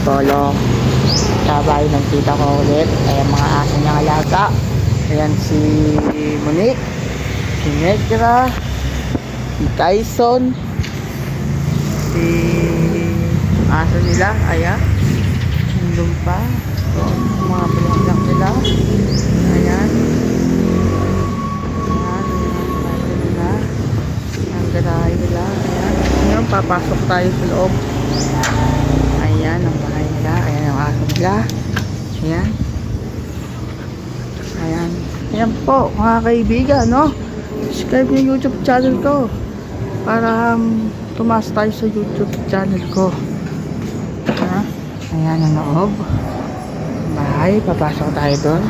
Polo. Sabay ng tita ko ulit. Ayan mga aso niyang alaga. Ayan si Monique, si Negra, si Tyson, si aso nila. Ayan. Nandun pa. So, mga pinaglang nila. Ayan. Ang garahe nila. Ayan. Ngayon, papasok tayo sa loob. Ayan, ang bahay nila. Ayan, ang aso nila. Ayan. Ayan. Ayan po, mga kaibigan, no? Subscribe yung YouTube channel ko. Para tumaas tayo sa YouTube channel ko. Ayan, ang loob. Bahay, papasok tayo doon.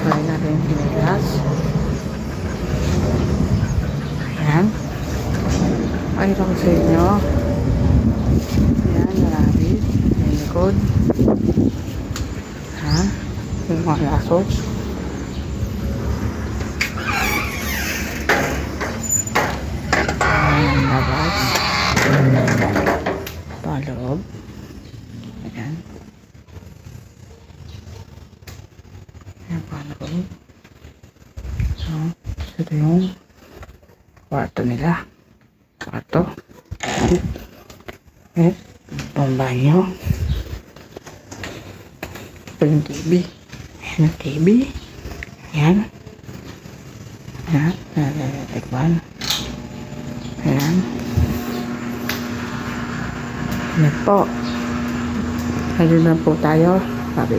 Try natin yung pinigas. Ayan. Ay, ito ko sa inyo. Ayan, marami. Ayan, likod. Ha? Yung mga laso. Ayan, labas. Paloob. Ayan. Ayan, paloob. So, ito yung kwarto nila. Kwarto. Itong banyo. Ito yung TV. Ayan yung TV. Ayan. Ayan. Ayan. Ayan. Ayan po. Ayun na po tayo. Sabi